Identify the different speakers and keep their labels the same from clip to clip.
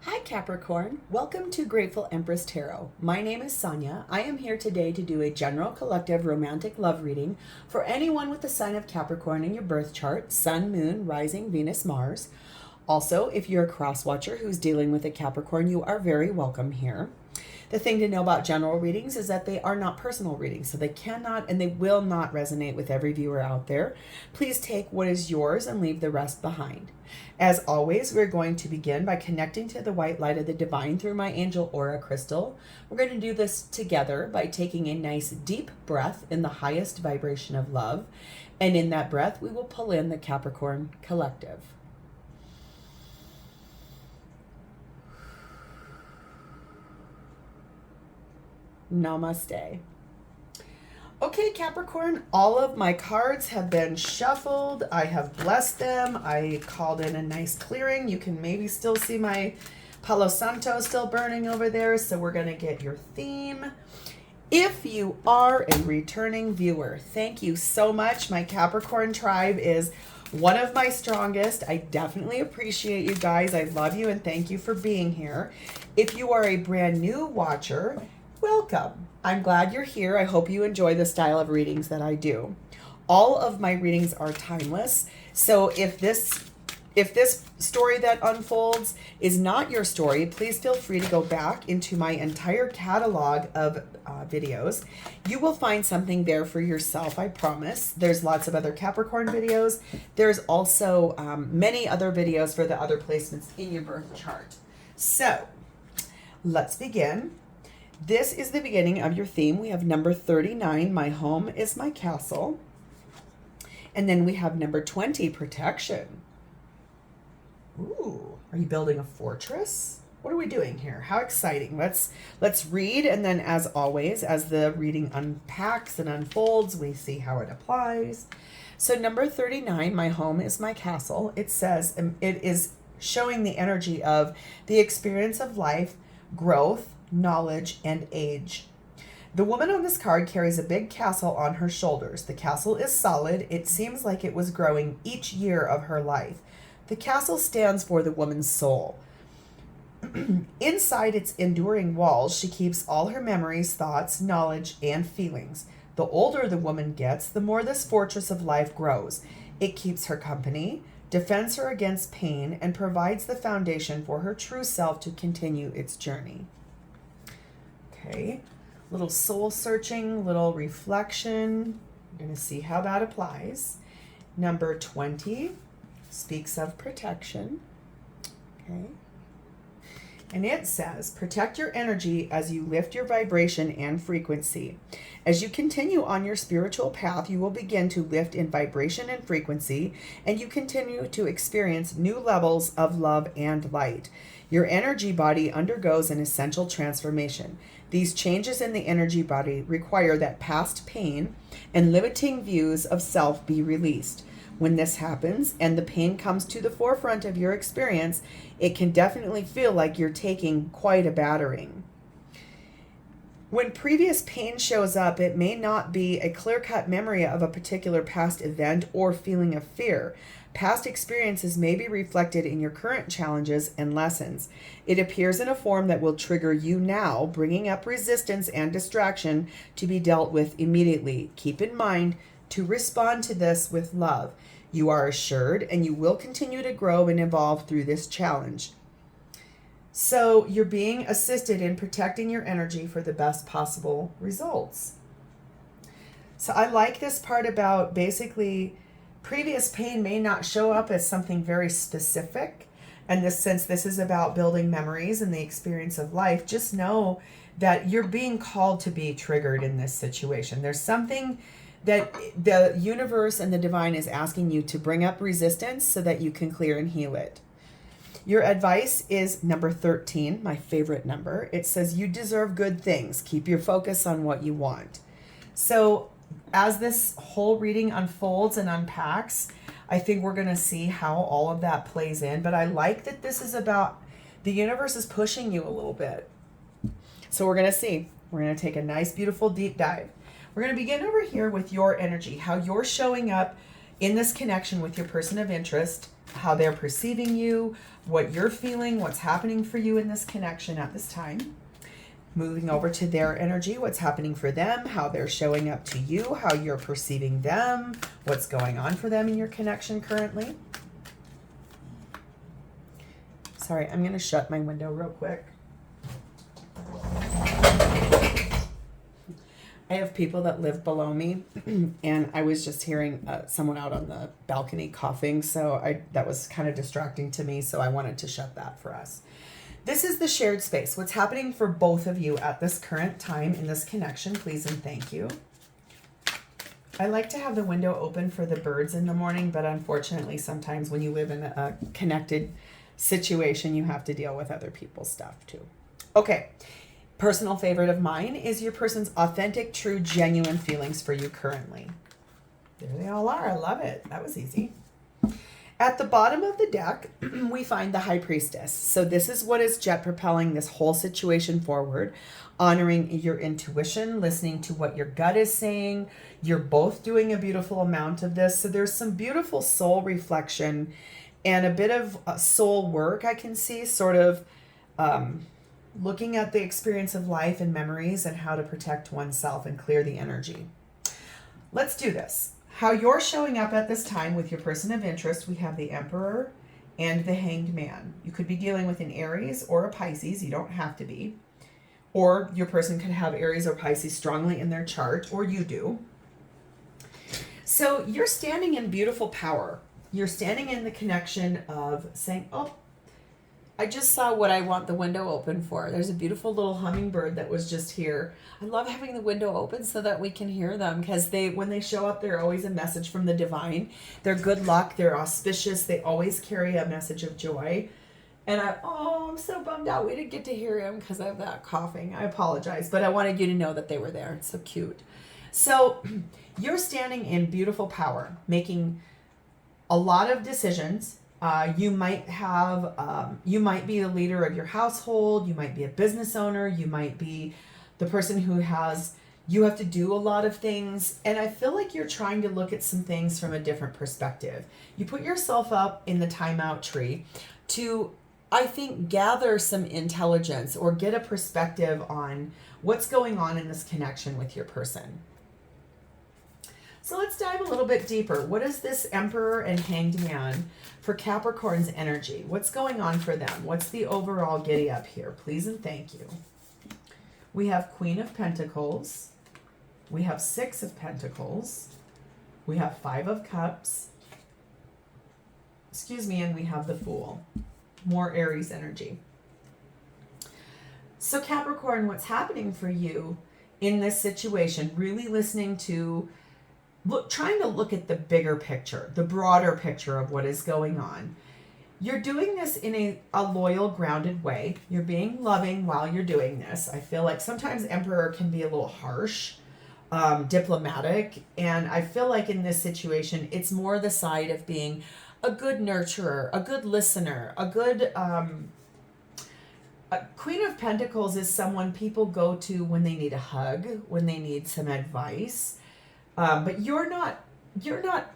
Speaker 1: Hi Capricorn, welcome to Grateful Empress Tarot. My name is Sonia. I am here today to do a general collective romantic love reading for anyone with the sign of Capricorn in your birth chart, Sun, Moon, Rising, Venus, Mars. Also, if you're a cross watcher who's dealing with a Capricorn, you are very welcome here. The thing to know about general readings is that they are not personal readings, so they cannot and they will not resonate with every viewer out there. Please take what is yours and leave the rest behind. As always, we're going to begin by connecting to the white light of the divine through my angel aura crystal. We're going to do this together by taking a nice deep breath in the highest vibration of love. And in that breath, we will pull in the Capricorn collective. Namaste. Okay, Capricorn, all of my cards have been shuffled. I have blessed them. I called in a nice clearing. You can maybe still see my Palo Santo still burning over there. So we're going to get your theme. If you are a returning viewer, thank you so much. My Capricorn tribe is one of my strongest. I definitely appreciate you guys. I love you and thank you for being here. If you are a brand new watcher, welcome. I'm glad you're here. I hope you enjoy the style of readings that I do. All of my readings are timeless. So if this story that unfolds is not your story, please feel free to go back into my entire catalog of videos. You will find something there for yourself, I promise. There's lots of other Capricorn videos. There's also many other videos for the other placements in your birth chart. So let's begin. This is the beginning of your theme. We have number 39, my home is my castle. And then we have number 20, protection. Ooh, are you building a fortress? What are we doing here? How exciting. Let's read, and then as always, as the reading unpacks and unfolds, we see how it applies. So number 39, my home is my castle. It says, it is showing the energy of the experience of life, growth, knowledge, and age. The woman on this card carries a big castle on her shoulders. The castle is solid. It seems like it was growing each year of her life. The castle stands for the woman's soul. Inside its enduring walls, she keeps all her memories, thoughts, knowledge, and feelings. The older the woman gets, the more this fortress of life grows. It keeps her company, defends her against pain, and provides the foundation for her true self to continue its journey. Okay, little soul searching, little reflection. You're going to see how that applies. Number 20 speaks of protection. Okay. And it says, protect your energy as you lift your vibration and frequency. As you continue on your spiritual path, you will begin to lift in vibration and frequency, and you continue to experience new levels of love and light. Your energy body undergoes an essential transformation. These changes in the energy body require that past pain and limiting views of self be released. When this happens and the pain comes to the forefront of your experience, it can definitely feel like you're taking quite a battering. When previous pain shows up, it may not be a clear-cut memory of a particular past event or feeling of fear. Past experiences may be reflected in your current challenges and lessons. It appears in a form that will trigger you now, bringing up resistance and distraction to be dealt with immediately. Keep in mind to respond to this with love. You are assured and you will continue to grow and evolve through this challenge. So you're being assisted in protecting your energy for the best possible results. So I like this part about basically previous pain may not show up as something very specific. And since this is about building memories and the experience of life, just know that you're being called to be triggered in this situation. There's something that the universe and the divine is asking you to bring up resistance so that you can clear and heal it. Your advice is number 13, my favorite number. It says you deserve good things. Keep your focus on what you want. So as this whole reading unfolds and unpacks, I think we're going to see how all of that plays in. But I like that this is about the universe is pushing you a little bit. So we're going to see. We're going to take a nice, beautiful deep dive. We're going to begin over here with your energy, how you're showing up in this connection with your person of interest how they're perceiving you, what you're feeling, what's happening for you in this connection at this time. Moving over to their energy, what's happening for them, how they're showing up to you, how you're perceiving them, what's going on for them in your connection currently. Sorry, I'm going to shut my window real quick. I have people that live below me, and I was just hearing someone out on the balcony coughing, so that was kind of distracting to me, so I wanted to shut that for us. This is the shared space. What's happening for both of you at this current time in this connection, please and thank you. I like to have the window open for the birds in the morning, but unfortunately sometimes when you live in a connected situation, you have to deal with other people's stuff too. Okay. Personal favorite of mine is your person's authentic, true, genuine feelings for you currently. There they all are. I love it. That was easy. At the bottom of the deck, we find the High Priestess. So this is what is jet propelling this whole situation forward, honoring your intuition, listening to what your gut is saying. You're both doing a beautiful amount of this. So there's some beautiful soul reflection and a bit of soul work I can see, sort of looking at the experience of life and memories and how to protect oneself and clear the energy. Let's do this. How you're showing up at this time with your person of interest, we have the Emperor and the Hanged Man. You could be dealing with an Aries or a Pisces. You don't have to be. Or your person could have Aries or Pisces strongly in their chart, or you do. So you're standing in beautiful power. You're standing in the connection of saying, oh, I just saw what I want the window open for. There's a beautiful little hummingbird that was just here. I love having the window open so that we can hear them, because when they show up, they're always a message from the divine. They're good luck. They're auspicious. They always carry a message of joy. And I'm so bummed out. We didn't get to hear him because of that coughing. I apologize, but I wanted you to know that they were there. It's so cute. So you're standing in beautiful power, making a lot of decisions. You might be the leader of your household. You might be a business owner. You might be the person who you have to do a lot of things. And I feel like you're trying to look at some things from a different perspective. You put yourself up in the timeout tree to, I think, gather some intelligence or get a perspective on what's going on in this connection with your person. So let's dive a little bit deeper. What is this Emperor and Hanged Man for Capricorn's energy? What's going on for them? What's the overall giddy up here? Please and thank you. We have Queen of Pentacles. We have Six of Pentacles. We have Five of Cups. And we have the Fool. More Aries energy. So Capricorn, what's happening for you in this situation? Really listening to, trying to look at the bigger picture, the broader picture of what is going on. You're doing this in a loyal, grounded way. You're being loving while you're doing this. I feel like sometimes Emperor can be a little harsh, diplomatic. And I feel like in this situation, it's more the side of being a good nurturer, a good listener, a good... Queen of Pentacles is someone people go to when they need a hug, when they need some advice. But you're not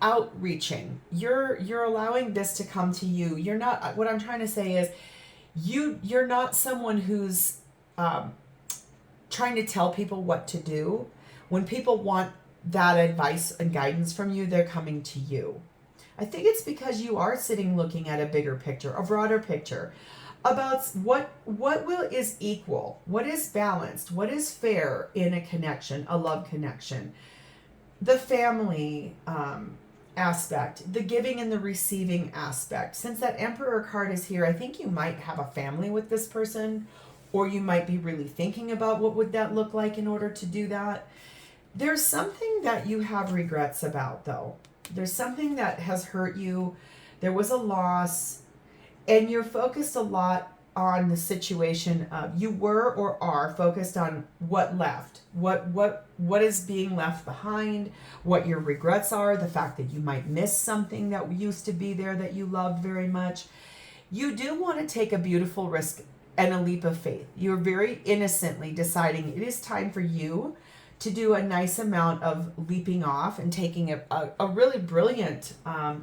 Speaker 1: outreaching. You're allowing this to come to you. You're not, what I'm trying to say is you're not someone who's trying to tell people what to do. When people want that advice and guidance from you, they're coming to you. I think it's because you are sitting looking at a bigger picture, a broader picture about what is equal, what is balanced, what is fair in a connection, a love connection. The family aspect, the giving and the receiving aspect. Since that Emperor card is here, I think you might have a family with this person, or you might be really thinking about what would that look like in order to do that. There's something that you have regrets about, though. There's something that has hurt you. There was a loss, and you're focused a lot on the situation of, you were or are focused on what left, what is being left behind, what your regrets are, the fact that you might miss something that used to be there that you loved very much. You do want to take a beautiful risk and a leap of faith. You're very innocently deciding it is time for you to do a nice amount of leaping off and taking a really brilliant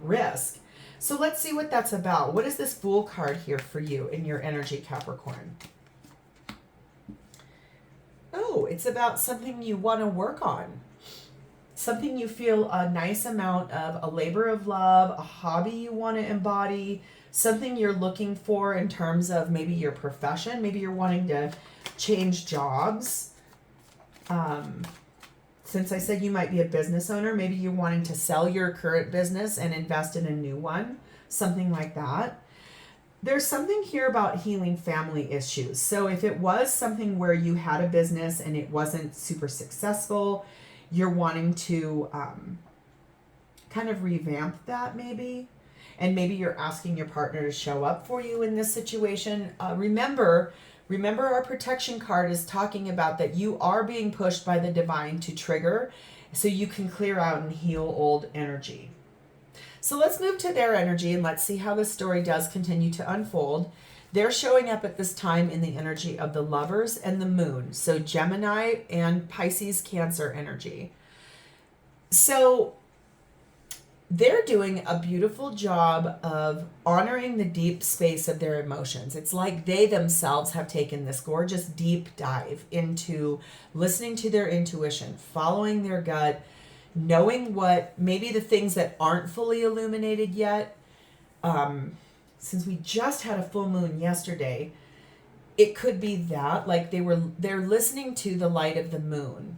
Speaker 1: risk. So let's see what that's about. What is this Fool card here for you in your energy, Capricorn? Oh, it's about something you want to work on. Something you feel a nice amount of, a labor of love, a hobby you want to embody, something you're looking for in terms of maybe your profession. Maybe you're wanting to change jobs. Since I said you might be a business owner, maybe you're wanting to sell your current business and invest in a new one, something like that. There's something here about healing family issues. So if it was something where you had a business and it wasn't super successful, you're wanting to kind of revamp that maybe. And maybe you're asking your partner to show up for you in this situation. Remember our protection card is talking about that you are being pushed by the divine to trigger so you can clear out and heal old energy. So let's move to their energy and let's see how this story does continue to unfold. They're showing up at this time in the energy of the Lovers and the Moon. So Gemini and Pisces, Cancer energy. So they're doing a beautiful job of honoring the deep space of their emotions. It's like they themselves have taken this gorgeous deep dive into listening to their intuition, following their gut, knowing what maybe the things that aren't fully illuminated yet. Since we just had a full moon yesterday, it could be that like they're listening to the light of the moon.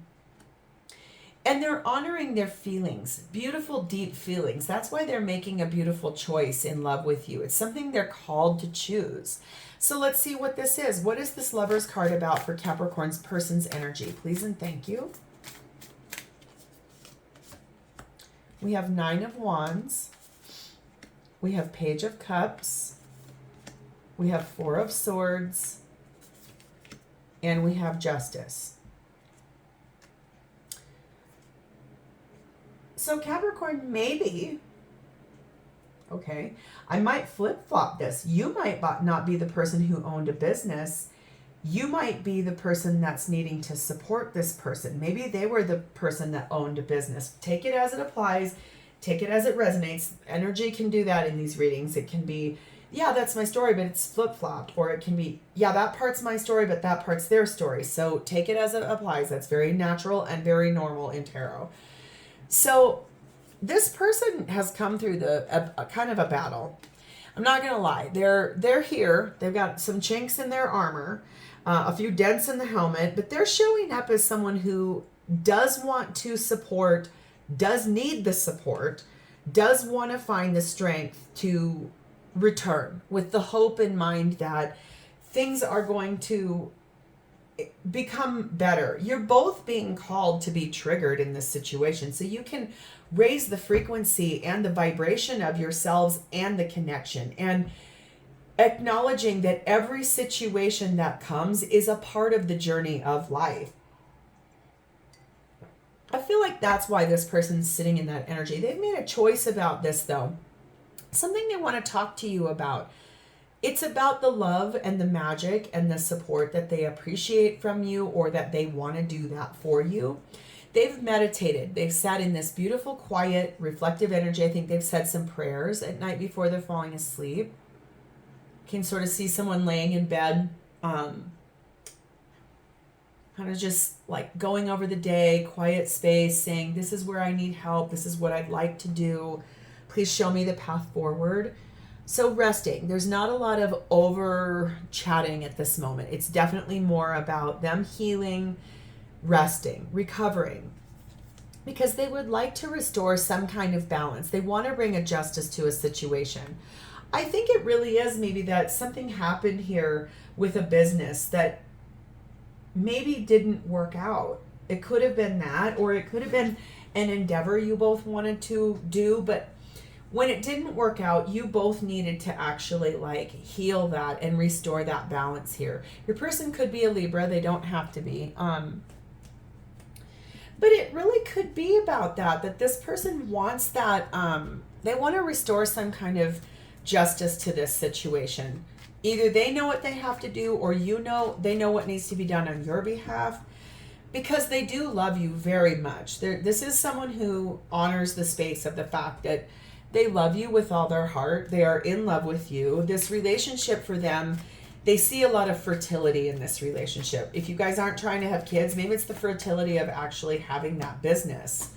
Speaker 1: And they're honoring their feelings, beautiful, deep feelings. That's why they're making a beautiful choice in love with you. It's something they're called to choose. So let's see what this is. What is this Lovers card about for Capricorn's person's energy? Please and thank you. We have 9 of Wands. We have Page of Cups. We have 4 of Swords. And we have Justice. So Capricorn, maybe, okay, I might flip-flop this. You might not be the person who owned a business. You might be the person that's needing to support this person. Maybe they were the person that owned a business. Take it as it applies. Take it as it resonates. Energy can do that in these readings. It can be, yeah, that's my story, but it's flip-flopped. Or it can be, yeah, that part's my story, but that part's their story. So take it as it applies. That's very natural and very normal in tarot. So this person has come through a kind of a battle. I'm not going to lie. They're here. They've got some chinks in their armor, a few dents in the helmet, but they're showing up as someone who does want to support, does need the support, does want to find the strength to return with the hope in mind that things are going to become better. You're both being called to be triggered in this situation so you can raise the frequency and the vibration of yourselves and the connection, and acknowledging that every situation that comes is a part of the journey of life. I feel like that's why this person's sitting in that energy. They've made a choice about this though. Something they want to talk to you about. It's about the love and the magic and the support that they appreciate from you, or that they want to do that for you. They've meditated. They've sat in this beautiful, quiet, reflective energy. I think they've said some prayers at night before they're falling asleep. Can sort of see someone laying in bed, kind of just like going over the day, quiet space, saying, this is where I need help. This is what I'd like to do. Please show me the path forward. So resting. There's not a lot of over chatting at this moment. It's definitely more about them healing, resting, recovering, because they would like to restore some kind of balance. They want to bring a justice to a situation. I think it really is maybe that something happened here with a business that maybe didn't work out. It could have been that, or it could have been an endeavor you both wanted to do, but when it didn't work out, you both needed to actually like heal that and restore that balance here. Your person could be a Libra. They don't have to be. But it really could be about that this person wants that. They want to restore some kind of justice to this situation. Either they know what they have to do, or they know what needs to be done on your behalf, because they do love you very much. This is someone who honors the space of the fact that They love you with all their heart. They are in love with you. This relationship for them, they see a lot of fertility in this relationship. If you guys aren't trying to have kids, maybe it's the fertility of actually having that business,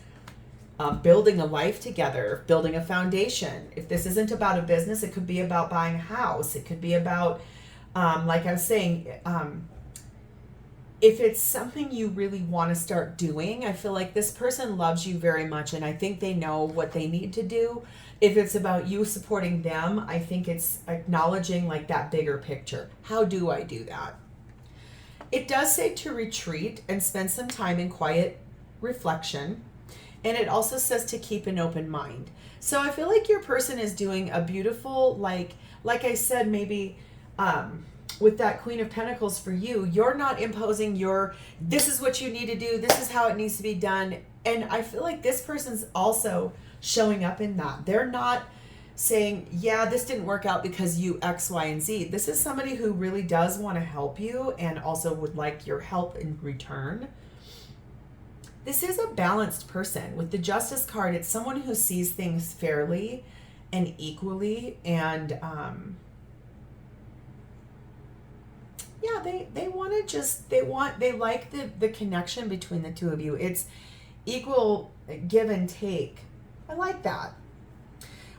Speaker 1: building a life together, building a foundation. If this isn't about a business, it could be about buying a house. It could be about, like I was saying, if it's something you really want to start doing, I feel like this person loves you very much, and I think they know what they need to do. If it's about you supporting them, I think it's acknowledging like that bigger picture. How do I do that? It does say to retreat and spend some time in quiet reflection. And it also says to keep an open mind. So I feel like your person is doing a beautiful, like I said, maybe with that Queen of Pentacles for you, you're not imposing this is what you need to do, this is how it needs to be done. And I feel like this person's also showing up in that. They're not saying, yeah, this didn't work out because you X, Y, and Z. This is somebody who really does want to help you and also would like your help in return. This is a balanced person. With the Justice card, it's someone who sees things fairly and equally, and yeah, they want to just, they like the connection between the two of you. It's equal give and take. I like that.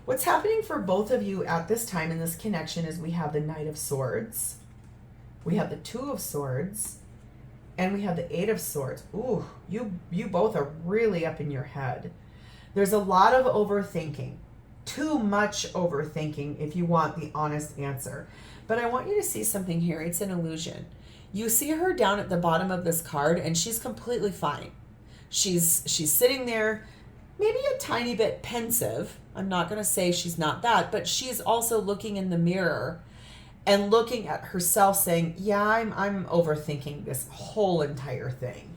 Speaker 1: What's happening for both of you at this time in this connection is we have the Knight of Swords, we have the Two of Swords, and we have the Eight of Swords. Ooh, you both are really up in your head. There's a lot of overthinking. Too much overthinking if you want the honest answer. But I want you to see something here. It's an illusion. You see her down at the bottom of this card, and she's completely fine. She's sitting there, maybe a tiny bit pensive. I'm not going to say she's not that, but she's also looking in the mirror and looking at herself saying, yeah, I'm overthinking this whole entire thing.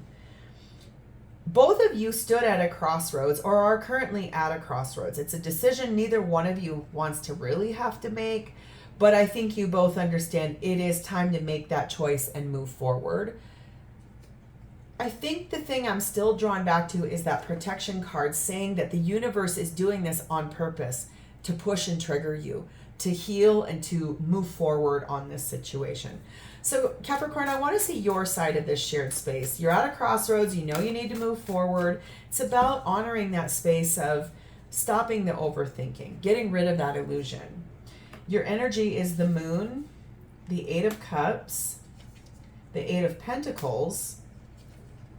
Speaker 1: Both of you stood at a crossroads or are currently at a crossroads. It's a decision neither one of you wants to really have to make, but I think you both understand it is time to make that choice and move forward. I think the thing I'm still drawn back to is that protection card saying that the universe is doing this on purpose to push and trigger you, to heal and to move forward on this situation. So Capricorn, I want to see your side of this shared space. You're at a crossroads. You know you need to move forward. It's about honoring that space of stopping the overthinking, getting rid of that illusion. Your energy is the Moon, the Eight of Cups, the Eight of Pentacles,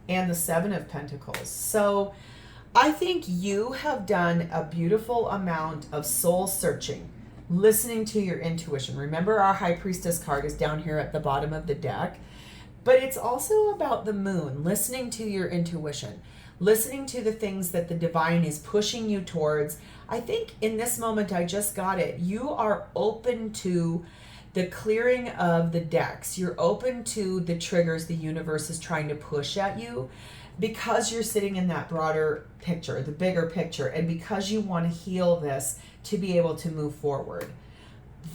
Speaker 1: and the Seven of Pentacles. So I think you have done a beautiful amount of soul searching, listening to your intuition. Remember, our High Priestess card is down here at the bottom of the deck, but it's also about the Moon, listening to your intuition, listening to the things that the divine is pushing you towards. I think in this moment, I just got it. You are open to the clearing of the decks. You're open to the triggers the universe is trying to push at you because you're sitting in that broader picture, the bigger picture, and because you want to heal this to be able to move forward.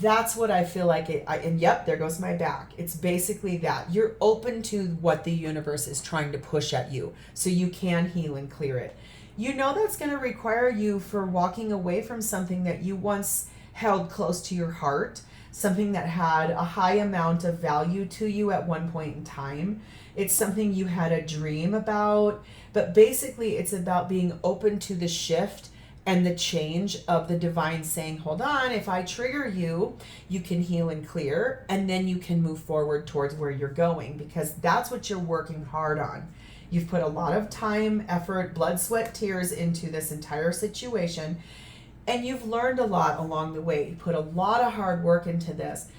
Speaker 1: That's what I feel like and yep, there goes my back. It's basically that. You're open to what the universe is trying to push at you so you can heal and clear it. You know that's going to require you for walking away from something that you once held close to your heart, something that had a high amount of value to you at one point in time. It's something you had a dream about, but basically it's about being open to the shift and the change of the divine saying, hold on, if I trigger you, you can heal and clear, and then you can move forward towards where you're going, because that's what you're working hard on. You've put a lot of time, effort, blood, sweat, tears into this entire situation, and you've learned a lot along the way. You put a lot of hard work into this.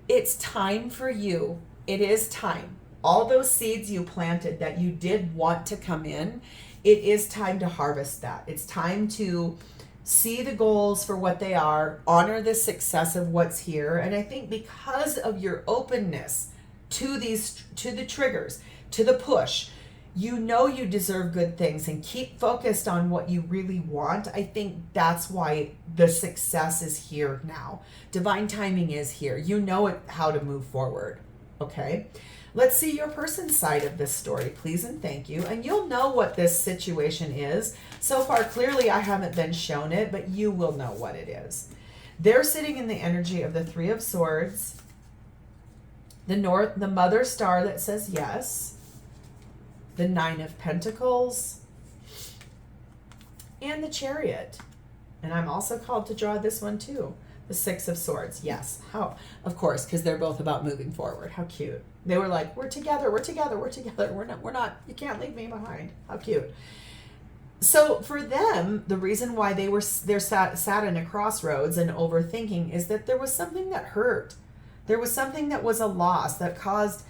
Speaker 1: It's time for you. It is time. All those seeds you planted that you did want to come in, it is time to harvest that. It's time to see the goals for what they are, honor the success of what's here. And I think because of your openness to the triggers, to the push, you know you deserve good things, and keep focused on what you really want. I think that's why the success is here now. Divine timing is here. You know how to move forward. Okay. Let's see your person's side of this story, please and thank you. And you'll know what this situation is. So far, clearly I haven't been shown it, but you will know what it is. They're sitting in the energy of the Three of Swords, the Mother Star that says yes, the Nine of Pentacles, and the Chariot. And I'm also called to draw this one too. The Six of Swords. Yes. How? Of course, because they're both about moving forward. How cute. They were like, we're together, we're together, we're together. We're not, you can't leave me behind. How cute. So for them, the reason why they're sat in a crossroads and overthinking is that there was something that hurt. There was something that was a loss that caused,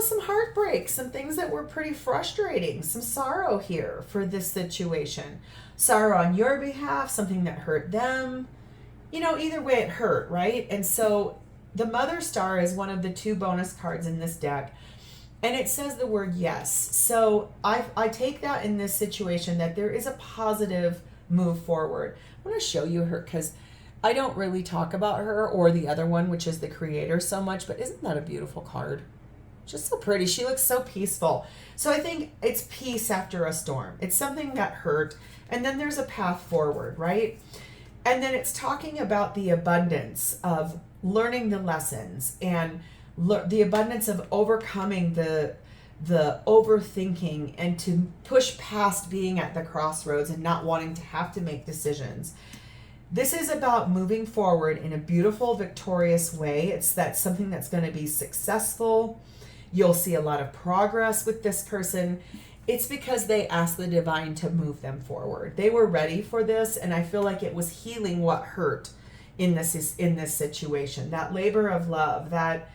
Speaker 1: some heartbreak, some things that were pretty frustrating, some sorrow here for this situation. Sorrow on your behalf, something that hurt them. Either way it hurt, right? And so the Mother Star is one of the 2 bonus cards in this deck. And it says the word yes. So I take that in this situation that there is a positive move forward. I want to show you her because I don't really talk about her or the other one, which is the Creator, so much. But isn't that a beautiful card? Just so pretty. She looks so peaceful. So I think it's peace after a storm. It's something that hurt. And then there's a path forward, right? And then it's talking about the abundance of learning the lessons and the abundance of overcoming the overthinking and to push past being at the crossroads and not wanting to have to make decisions. This is about moving forward in a beautiful, victorious way. That's something that's going to be successful. You'll see a lot of progress with this person. It's because they asked the divine to move them forward. They were ready for this, and I feel like it was healing what hurt in this situation. That labor of love, that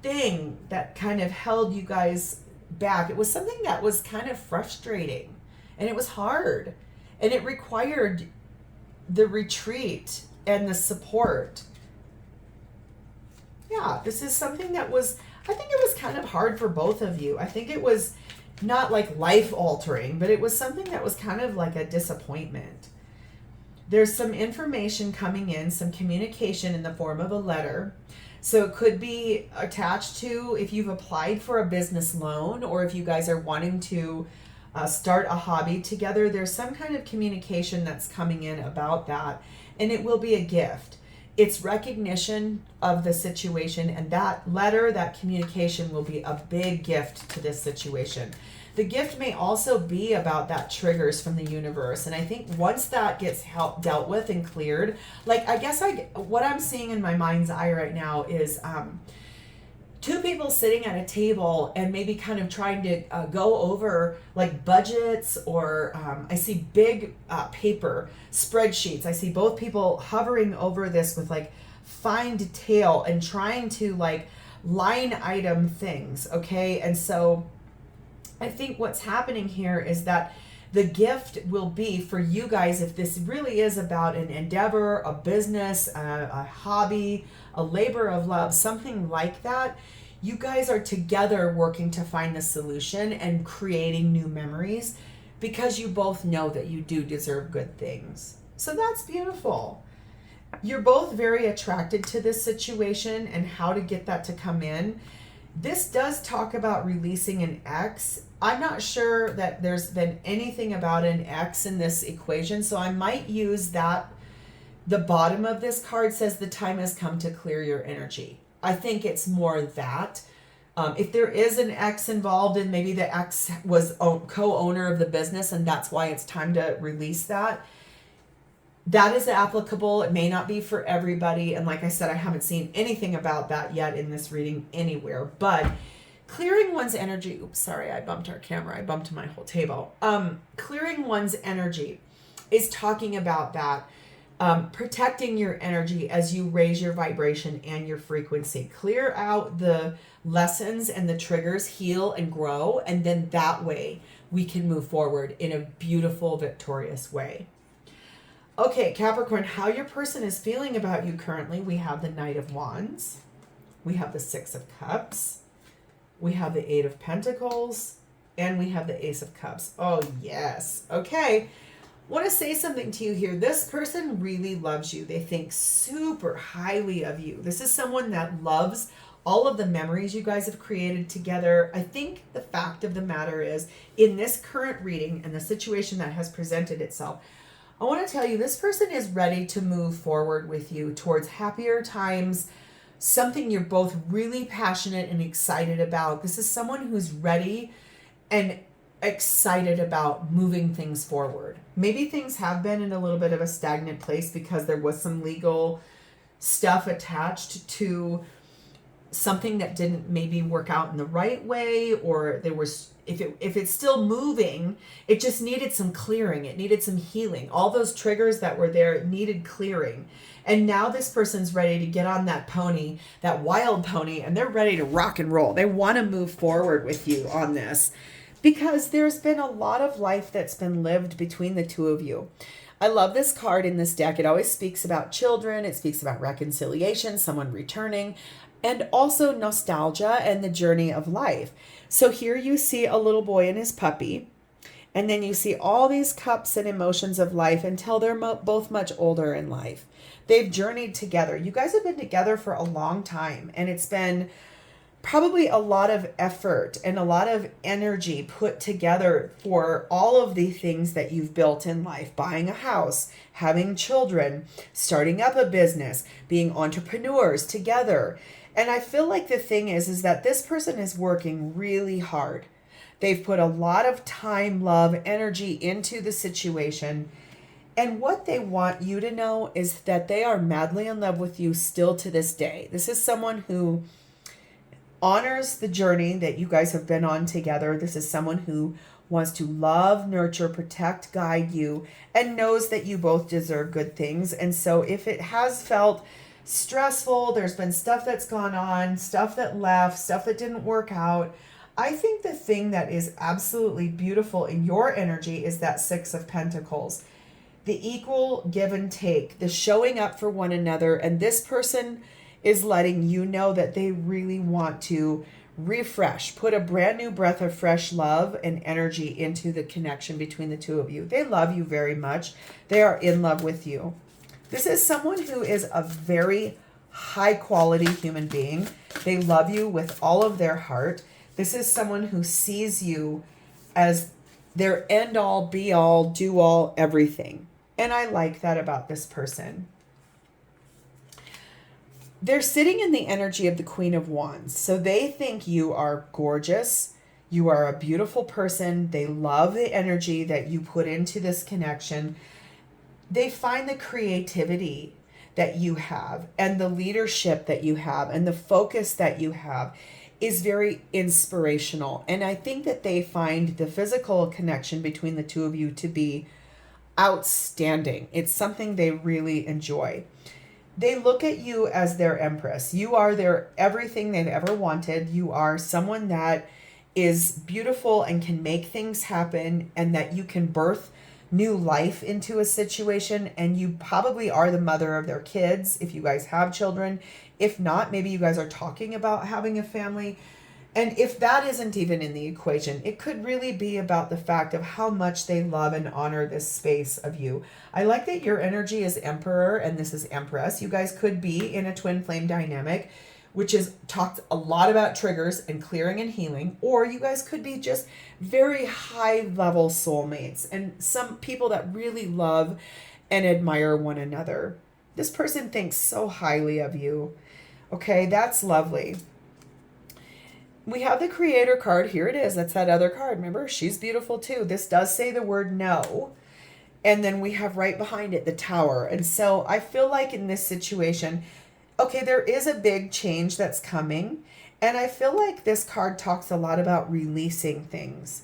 Speaker 1: thing that kind of held you guys back. It was something that was kind of frustrating, and it was hard, and it required the retreat and the support. Yeah, this is something that was, I think it was kind of hard for both of you. I think it was not like life altering, but it was something that was kind of like a disappointment. There's some information coming in, some communication in the form of a letter. So it could be attached to if you've applied for a business loan or if you guys are wanting to start a hobby together. There's some kind of communication that's coming in about that, and it will be a gift. It's recognition of the situation, and that letter, that communication will be a big gift to this situation. The gift may also be about that triggers from the universe. And I think once that gets dealt with and cleared, like I guess what I'm seeing in my mind's eye right now is 2 people sitting at a table and maybe kind of trying to go over like budgets or I see big paper spreadsheets. I see both people hovering over this with like fine detail and trying to like line item things. Okay. And so I think what's happening here is that the gift will be for you guys, if this really is about an endeavor, a business, a hobby, a labor of love, something like that. You guys are together working to find the solution and creating new memories because you both know that you do deserve good things. So that's beautiful. You're both very attracted to this situation and how to get that to come in. This does talk about releasing an ex. I'm not sure that there's been anything about an ex in this equation, so I might use that. The bottom of this card says the time has come to clear your energy. I think it's more that. If there is an ex involved and maybe the ex was co-owner of the business and that's why it's time to release that, that is applicable. It may not be for everybody. And like I said, I haven't seen anything about that yet in this reading anywhere. But clearing one's energy, oops, sorry, I bumped our camera. I bumped my whole table. Clearing one's energy is talking about that. Protecting your energy as you raise your vibration and your frequency. Clear out the lessons and the triggers, heal and grow. And then that way we can move forward in a beautiful, victorious way. Okay, Capricorn, how your person is feeling about you currently. We have the Knight of Wands. We have the Six of Cups. We have the Eight of Pentacles. And we have the Ace of Cups. Oh, yes. Okay. want to say something to you here. This person really loves you. They think super highly of you. This is someone that loves all of the memories you guys have created together. I think the fact of the matter is, in this current reading and the situation that has presented itself, I want to tell you this person is ready to move forward with you towards happier times, something you're both really passionate and excited about. This is someone who's ready and excited about moving things forward. Maybe things have been in a little bit of a stagnant place because there was some legal stuff attached to something that didn't maybe work out in the right way, or there was, if it's still moving, it just needed some clearing. It needed some healing. All those triggers that were there needed clearing. And now this person's ready to get on that pony, that wild pony, and they're ready to rock and roll. They want to move forward with you on this, because there's been a lot of life that's been lived between the two of you. I love this card in this deck. It always speaks about children. It speaks about reconciliation, someone returning, and also nostalgia and the journey of life. So here you see a little boy and his puppy, and then you see all these cups and emotions of life until they're both much older in life. They've journeyed together. You guys have been together for a long time, and it's been probably a lot of effort and a lot of energy put together for all of the things that you've built in life: buying a house, having children, starting up a business, being entrepreneurs together. And I feel like the thing is that this person is working really hard. They've put a lot of time, love, energy into the situation. And what they want you to know is that they are madly in love with you still to this day. This is someone who honors the journey that you guys have been on together. This is someone who wants to love, nurture, protect, guide you, and knows that you both deserve good things. And so if it has felt stressful, there's been stuff that's gone on, stuff that left, stuff that didn't work out, I think the thing that is absolutely beautiful in your energy is that Six of Pentacles. The equal give and take, the showing up for one another, and this person is letting you know that they really want to refresh, put a brand new breath of fresh love and energy into the connection between the two of you. They love you very much. They are in love with you. This is someone who is a very high quality human being. They love you with all of their heart. This is someone who sees you as their end all, be all, do all, everything. And I like that about this person. They're sitting in the energy of the Queen of Wands. So they think you are gorgeous. You are a beautiful person. They love the energy that you put into this connection. They find the creativity that you have and the leadership that you have and the focus that you have is very inspirational. And I think that they find the physical connection between the two of you to be outstanding. It's something they really enjoy. They look at you as their Empress. You are their everything they've ever wanted. You are someone that is beautiful and can make things happen, and that you can birth new life into a situation. And you probably are the mother of their kids if you guys have children. If not, maybe you guys are talking about having a family. And if that isn't even in the equation, it could really be about the fact of how much they love and honor this space of you. I like that your energy is Emperor and this is Empress. You guys could be in a twin flame dynamic, which is talked a lot about triggers and clearing and healing, or you guys could be just very high level soulmates and some people that really love and admire one another. This person thinks so highly of you. Okay, that's lovely. We have the Creator card. Here it is. That's that other card. Remember, she's beautiful too. This does say the word no. And then we have right behind it the Tower. And so I feel like in this situation, okay, there is a big change that's coming. And I feel like this card talks a lot about releasing things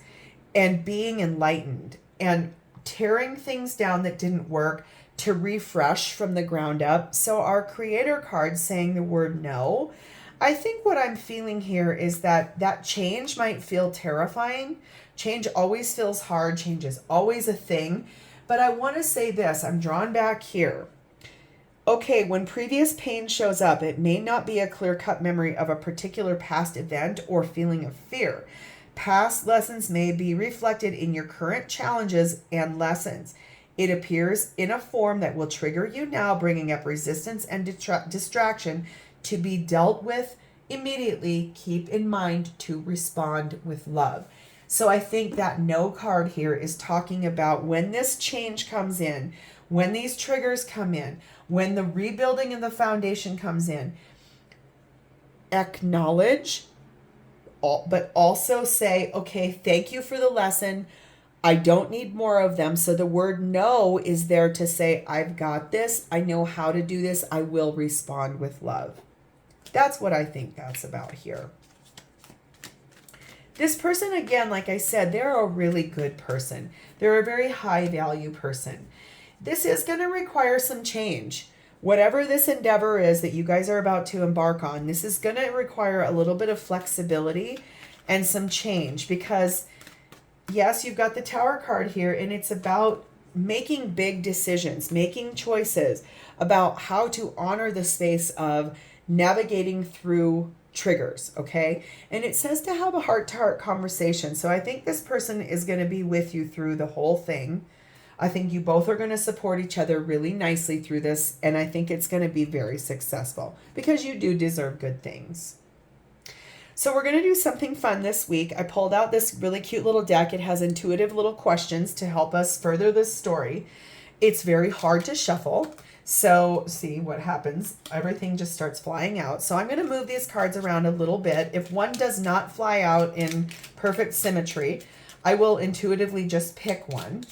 Speaker 1: and being enlightened and tearing things down that didn't work to refresh from the ground up. So our Creator card saying the word no, I think what I'm feeling here is that that change might feel terrifying. Change always feels hard. Change is always a thing. But I want to say this. I'm drawn back here. Okay, when previous pain shows up, it may not be a clear-cut memory of a particular past event or feeling of fear. Past lessons may be reflected in your current challenges and lessons. It appears in a form that will trigger you now, bringing up resistance and distraction to be dealt with immediately. Keep in mind to respond with love. So I think that no card here is talking about when this change comes in, when these triggers come in, when the rebuilding of the foundation comes in. Acknowledge, but also say, okay, thank you for the lesson. I don't need more of them. So the word no is there to say, I've got this. I know how to do this. I will respond with love. That's what I think that's about here. This person, again, like I said, they're a really good person. They're a very high value person. This is going to require some change. Whatever this endeavor is that you guys are about to embark on, this is going to require a little bit of flexibility and some change, because yes, you've got the Tower card here, and it's about making big decisions, making choices about how to honor the space of navigating through triggers, okay? And it says to have a heart-to-heart conversation. So I think this person is going to be with you through the whole thing. I think you both are going to support each other really nicely through this, and I think it's going to be very successful because you do deserve good things. So we're going to do something fun this week. I pulled out this really cute little deck. It has intuitive little questions to help us further this story. It's very hard to shuffle. So see what happens. Everything just starts flying out. So I'm going to move these cards around a little bit. If one does not fly out in perfect symmetry, I will intuitively just pick one.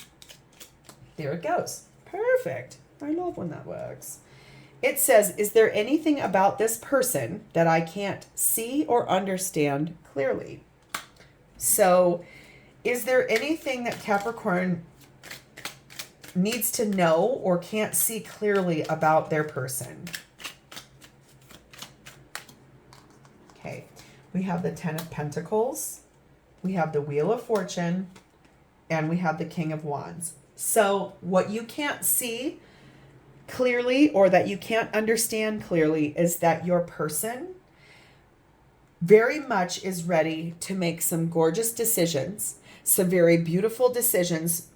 Speaker 1: There it goes. Perfect. I love when that works. It says, is there anything about this person that I can't see or understand clearly? So is there anything that Capricorn needs to know or can't see clearly about their person? Okay, we have the Ten of Pentacles, we have the Wheel of Fortune, and we have the King of Wands. So what you can't see clearly or that you can't understand clearly is that your person very much is ready to make some gorgeous decisions, some very beautiful decisions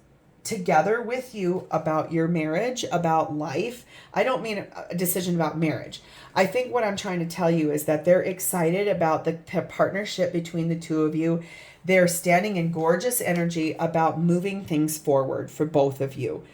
Speaker 1: together with you about your marriage, about life. I don't mean a decision about marriage. I think what I'm trying to tell you is that they're excited about the partnership between the two of you. They're standing in gorgeous energy about moving things forward for both of you.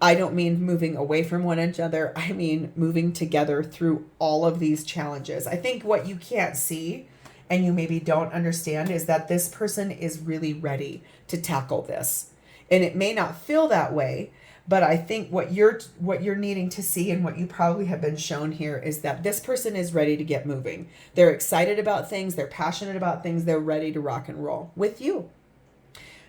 Speaker 1: I don't mean moving away from one another. I mean moving together through all of these challenges. I think what you can't see and you maybe don't understand is that this person is really ready to tackle this. And it may not feel that way, but I think what you're needing to see and what you probably have been shown here is that this person is ready to get moving. They're excited about things. They're passionate about things. They're ready to rock and roll with you.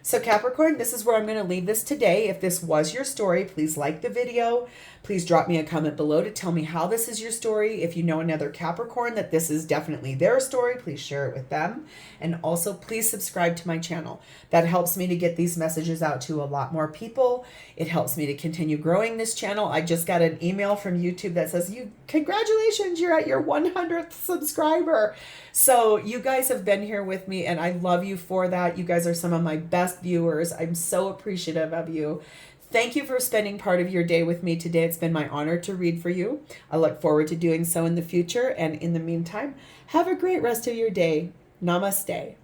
Speaker 1: So Capricorn, this is where I'm going to leave this today. If this was your story, please like the video. Please drop me a comment below to tell me how this is your story. If you know another Capricorn that this is definitely their story, please share it with them. And also please subscribe to my channel. That helps me to get these messages out to a lot more people. It helps me to continue growing this channel. I just got an email from YouTube that says, congratulations, you're at your 100th subscriber. So you guys have been here with me and I love you for that. You guys are some of my best viewers. I'm so appreciative of you. Thank you for spending part of your day with me today. It's been my honor to read for you. I look forward to doing so in the future. And in the meantime, have a great rest of your day. Namaste.